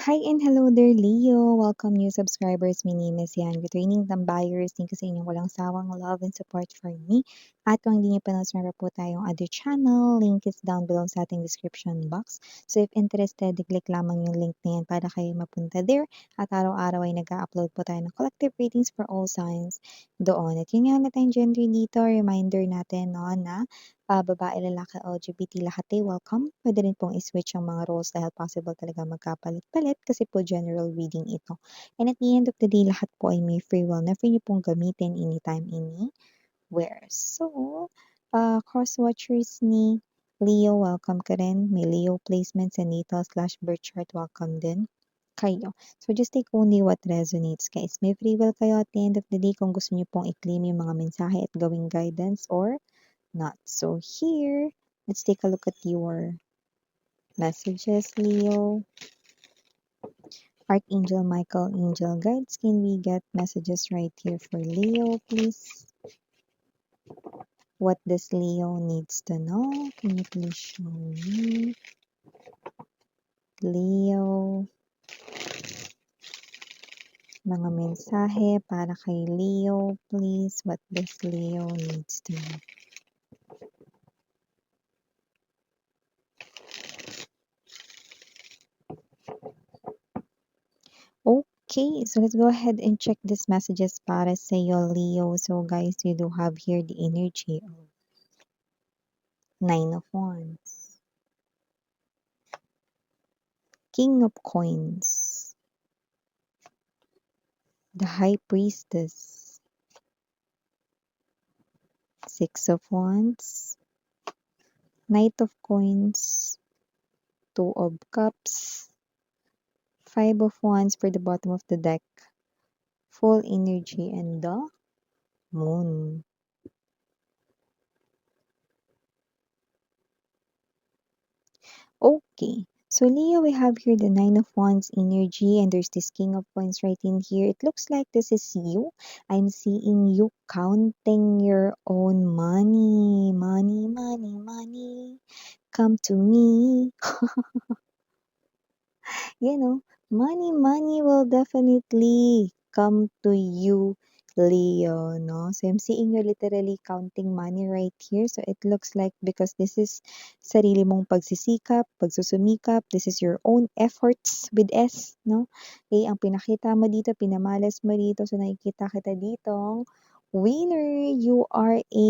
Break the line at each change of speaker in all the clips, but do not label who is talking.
Hi and hello there, Leo. Welcome new subscribers. My name is Yan. Returning Tambayers. Thank you sa inyong walang sawang love and support for me. At kung hindi niyo pa na-subscribe po tayong other channel, link is down below sa ating description box. So if interested, click lamang yung link na yan para kayo mapunta there. At araw-araw ay nag-upload po tayo ng collective readings for all signs doon. At yun nga na tayong gender dito. Reminder natin no, na babae, lalaki, LGBT, lahat ay welcome. Pwede rin pong i-switch ang mga roles dahil possible talaga magkapalit-palit kasi po general reading ito. And at the end of the day, lahat po ay may free will na free niyo pong gamitin anytime, anywhere. So, cross-watchers ni Leo, welcome ka rin. May Leo placements and natal/birth chart, welcome din kayo. So, just take only what resonates, guys. May free will kayo at the end of the day kung gusto niyo pong i-claim yung mga mensahe at gawing guidance or not. So here, let's take a look at your messages, Leo. Archangel Michael, Angel Guides, can we get messages right here for Leo, please? What does Leo needs to know? Can you please show me? Leo. Mga mensahe para kay Leo, please. What does Leo needs to know? Okay, so let's go ahead and check these messages para sa iyo, Leo. So guys, we do have here the energy of Nine of Wands, King of Coins, the High Priestess, Six of Wands, Knight of Coins, Two of Cups, Five of Wands for the bottom of the deck, Full Energy, and the Moon. Okay, so Leo, we have here the Nine of Wands energy, and there's this King of Coins right in here. It looks like this is you. I'm seeing you counting your own money. Money, money, money. Come to me. You know, money will definitely come to you, Leo, no? So I'm seeing you literally counting money right here. So it looks like because this is sarili mong pagsisikap, pagsusumikap, this is your own efforts with S, no? Eh, ang pinakita mo dito, pinamalas mo dito, so nakikita kita ditong winner, you are a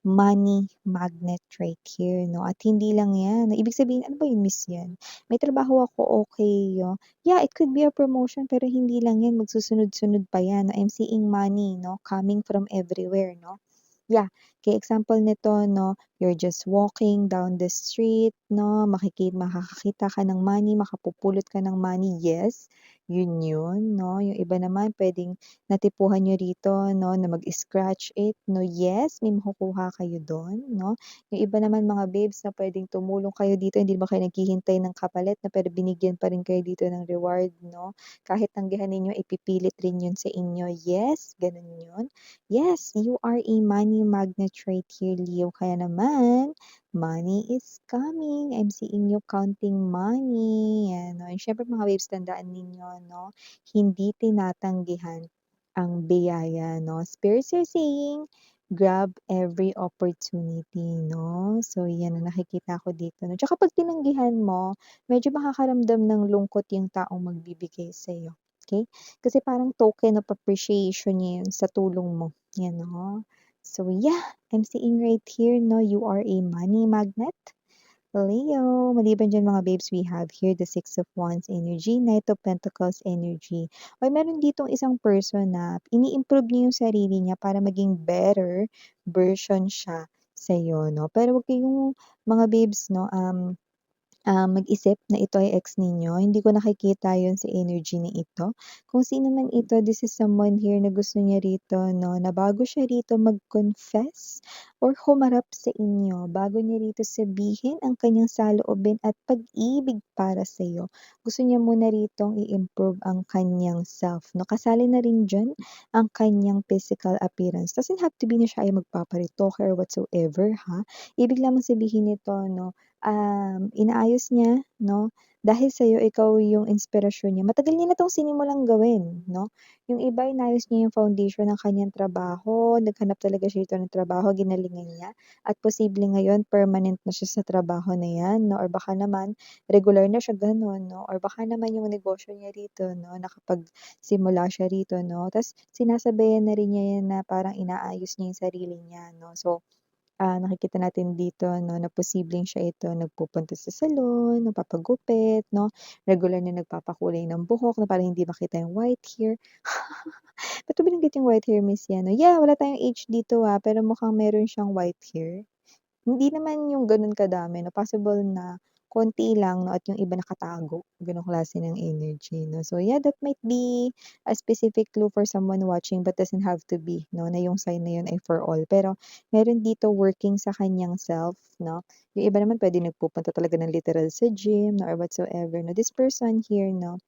money magnet right here, no? At hindi lang yan. Ibig sabihin, ano ba yung miss yan? May trabaho ako, okay. Yeah, it could be a promotion, pero hindi lang yan. Magsusunod-sunod pa yan. I'm seeing money, no? Coming from everywhere, no? Yeah, kay example nito, no? You're just walking down the street, no? Makakakita ka ng money, makapupulot ka ng money. Yes, yun, no? Yung iba naman, pwedeng natipuhan nyo rito, no? Na mag-scratch it, no? Yes, may makukuha kayo doon, no? Yung iba naman mga babes na pwedeng tumulong kayo dito, hindi naman kayo naghihintay ng kapalit na pero binigyan pa rin kayo dito ng reward, no? Kahit tanggihan ninyo, ipipilit rin yun sa inyo. Yes, ganun yun. Yes, you are a money magnet right here, Leo. Kaya naman, money is coming. I'm seeing you counting money. Yan, no? And syempre mga babes, tandaan ninyo, no? Hindi tinatanggihan ang biyaya, no? Spirits are saying, grab every opportunity, no? So, yan ang nakikita ko dito, no? Tsaka pag tinanggihan mo, medyo makakaramdam ng lungkot yung taong magbibigay sa'yo. Okay? Kasi parang token of appreciation niya yun sa tulong mo. Yan, no? So, yeah, I'm seeing right here, no? You are a money magnet. Leo, maliban dyan mga babes, we have here the Six of Wands energy, Knight of Pentacles energy. O meron ditong isang person na ini-improve niya yung sarili niya para maging better version siya sa iyo, no? Pero wag kayong mga babes, no, mag-isip na ito ay ex ninyo. Hindi ko nakikita yon sa energy na ito. Kung sino man ito, this is someone here na gusto niya rito, no, na bago siya rito mag-confess or humarap sa inyo, bago niya rito sabihin ang kanyang saloobin at pag-ibig para sa iyo. Gusto niya muna rito i-improve ang kanyang self, no. Kasali na rin dyan ang kanyang physical appearance. Doesn't have to be na siya ay magpaparitoke or whatsoever, ha. Ibig lamang sabihin nito, no, inaayos niya, no, dahil sa'yo ikaw yung inspirasyon niya. Matagal niya na 'tong sinimulang gawin 'no. Yung iba inayos niya yung foundation ng kanyang trabaho, naghanap talaga siya dito ng trabaho, ginalingan niya at posibleng ngayon permanent na siya sa trabaho na 'yan 'no or baka naman regular na siya gano'n 'no or baka naman yung negosyo niya rito 'no, nakapagsimula siya rito 'no, ta's sinasabayan na rin niya 'yan na parang inaayos niya yung sarili niya 'no. So, nakikita natin dito 'no, na posibleng siya ito nagpupunta sa salon, nagpapagupit 'no, regular na nagpapakulay ng buhok na para hindi makita yung white hair. Ba't ko binanggit yung white hair, Miss 'yan 'no? Yeah, wala tayong age dito, pero mukhang meron siyang white hair. Hindi naman yung gano'n kadami 'no, possible na konti lang 'no at yung iba nakatago, gano'ng klase ng energy 'no. So yeah, that might be a specific clue for someone watching but doesn't have to be 'no, na yung sign na yun ay for all. Pero meron dito working sa kanyang self 'no. Yung iba naman puwedeng nagpupunta talaga ng literal sa gym 'no or whatsoever 'no. This person here 'no,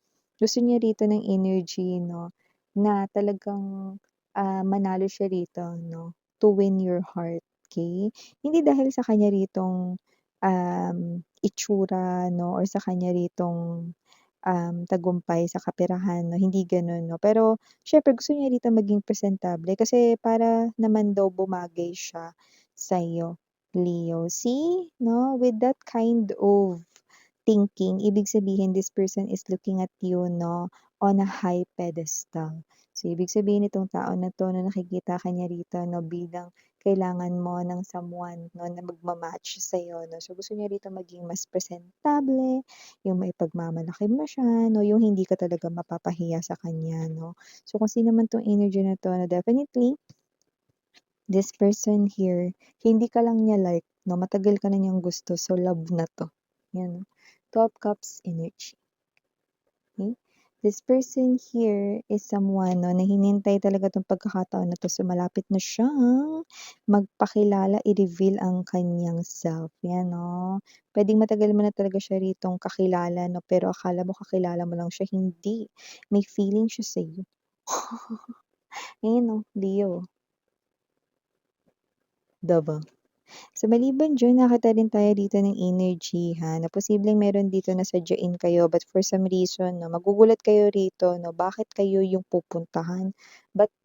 gusto niya rito ng energy 'no, na talagang, manalo siya rito 'no, to win your heart, okey? Hindi dahil sa kanya ritong, itsura 'no or sa kanya ritong, tagumpay sa kaperahan 'no, hindi gano'n 'no. Pero siyempre gusto niya rito maging presentable kasi para naman daw bumagay siya sa'yo, Leo. See, 'no, with that kind of thinking, ibig sabihin this person is looking at you 'no, on a high pedestal. So, ibig sabihin nitong tao na 'to na nakikita ka niya rito 'no, bilang kailangan mo ng someone 'no, na magma-match sa'yo 'no. So, gusto niya rito maging mas presentable, yung maipagmamalaki mo siya 'no, yung hindi ka talaga mapapahiya sa kanya 'no. So, kung sino man 'tong energy na 'to na definitely this person here, hindi ka lang niya like 'no, matagal ka na niyang gusto, so love na 'to, 'yan. 12 cups energy, okey? This person here is someone 'no, na hinintay talaga 'tong pagkakataon na 'to, so malapit na siyang magpakilala, i-reveal ang kanyang self, 'yan 'no. Puwedeng matagal mo na talaga siya ritong kakilala 'no, pero akala mo kakilala mo lang siya, hindi. May feeling siya sa'yo. Ayan 'no, Leo, 'di ba? So, maliban diyan nakita din tayo dito ng energy na posibleng meron dito na sadyain kayo but for some reason 'no, magugulat kayo rito 'no, bakit kayo yung pupuntahan?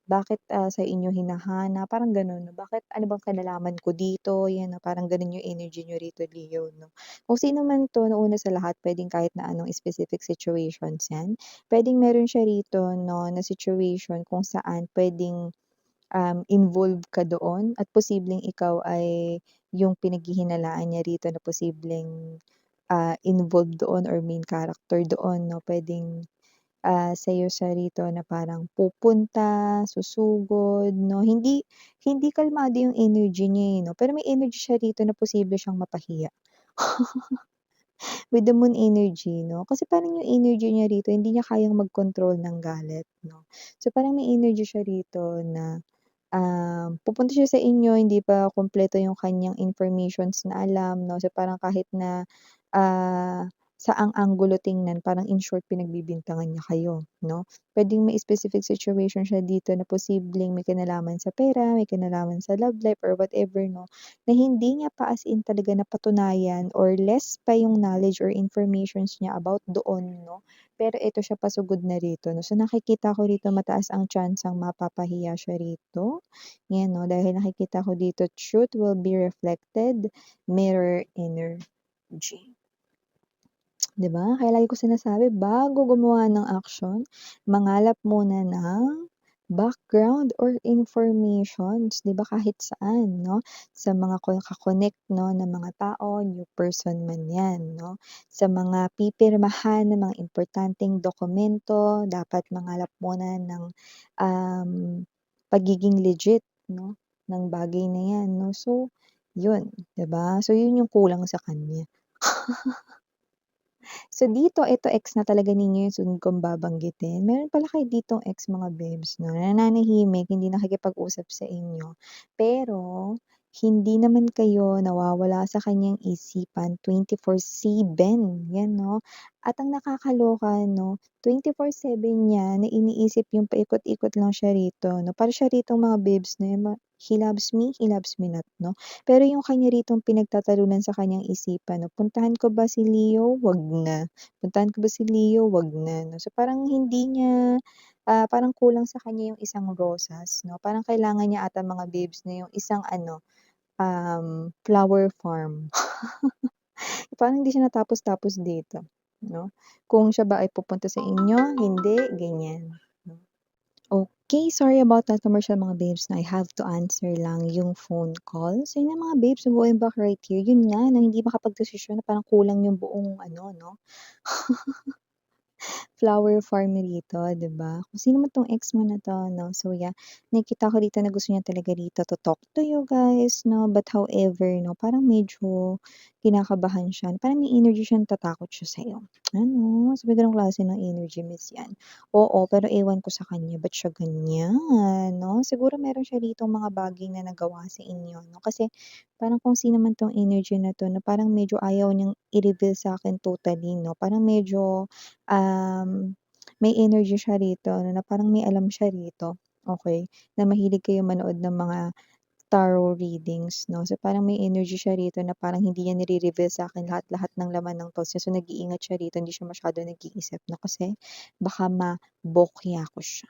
Bakit, sa inyo hinahanap? Parang gano'n 'no, bakit ano bang kinalaman ko dito? 'Yan 'no, parang gano'n yung energy niyo rito, Leo 'no. Kung sino man 'to 'no, una sa lahat puwedeng kahit na anong specific situations 'yan. Puwedeng meron siya rito 'no, na situation kung saan puwedeng involved ka doon at posibleng ikaw ay yung pinaghihinalaan niya rito na posibleng, involved doon or main character doon 'no. Puwedeng, sa'yo siya rito na parang pupunta, susugod 'no. Hindi hindi kalmado yung energy niya, eh, 'no, pero may energy siya rito na posible siyang mapahiya. With the moon energy 'no, kasi parang yung energy niya rito hindi niya kayang mag-control ng galit 'no. So, parang may energy siya rito na pupunta siya sa inyo hindi pa kumpleto yung kanyang informations na alam 'no, so parang kahit na, saang anggulo tingnan parang in short pinagbibintangan niya kayo 'no. Puwedeng may specific situation siya dito na posibleng may kinalaman sa pera, may kinalaman sa love life or whatever 'no, na hindi niya pa as in talaga napatunayan or less pa yung knowledge or informations niya about doon 'no, pero eto siya pasugod na rito 'no. So nakikita ko rito mataas ang tsansang mapapahiya siya rito. 'Yan 'no, dahil nakikita ko dito truth will be reflected, mirror energy. 'Di ba, kaya lagi ko sinasabi bago gumawa ng action, mangalap muna ng background or informations, 'di ba, kahit saan 'no, sa mga ka-connect 'no, ng mga tao, new person man 'yan 'no, sa mga pipirmahan ng mga importanteng dokumento, dapat mangalap muna ng, um, pagiging legit 'no, ng bagay na 'yan 'no. So, 'yun, 'di ba? So, 'yun yung kulang sa kanya. So dito, ito ex na talaga ninyo yung sunod kong babanggitin. Meron pala kayo ditong ex mga babes 'no, na nananahimik, hindi nakikipag-usap sa inyo. Pero hindi naman kayo nawawala sa kanyang isipan 24/7, 'yan 'no. At ang nakakaloka 'no, 24/7 niya na iniisip yung paikot-ikot lang siya rito 'no, para siya ritong mga babes na yun he loves me not, 'no? Pero yung kanya ritong pinagtatalunan sa kanyang isipan 'no, puntahan ko ba si Leo? Wag na. Puntahan ko ba si Leo? Wag na 'no. So, parang hindi niya, parang kulang sa kanya yung isang rosas 'no, parang kailangan niya ata mga babes na yung isang ano, flower farm. Parang hindi siya natapos-tapos dito, 'no? Kung siya ba ay pupunta sa inyo, hindi, ganyan, 'no? Okay, sorry about that commercial mga babes na I have to answer lang yung phone call. So yun nga mga babes, going back right here, yun nga na hindi makapagdesisyon na parang kulang yung buong ano 'no, flower farm rito, 'di ba? Kung sino man 'tong ex mo na 'to 'no. So yeah, nakikita ko dito na gusto niya talaga dito to talk to you guys 'no, but however 'no, parang medyo kinakabahan siya, parang may energy siyang tatakot siya sa'yo. Ano, sabi ganong klase ng energy miss 'yan. Oo, pero ewan ko sa kanya ba't siya ganyan 'no. Siguro meron siya ritong mga bagay na nagawa sa inyo 'no, kasi parang kung sino man 'tong energy na 'to na parang medyo ayaw niyang i-reveal sa'kin totally 'no, parang medyo may energy siya rito ano, na parang may alam siya rito, okey, na mahilig kayo manood ng mga tarot readings 'no. So, parang may energy siya rito na parang hindi niya nire-reveal sa'kin lahat-lahat ng laman ng thoughts niya. So, nag-iingat siya rito, hindi siya masyadong nag-iisip 'no, kasi baka mabokya ko siya.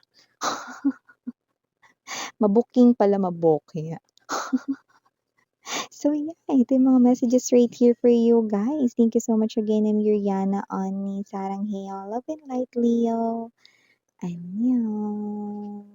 Mabuking pala, mabokya. So yeah, ito yung mga messages right here for you guys. Thank you so much again. I'm Yuriana on Sarang Love and Light Leo. 안녕.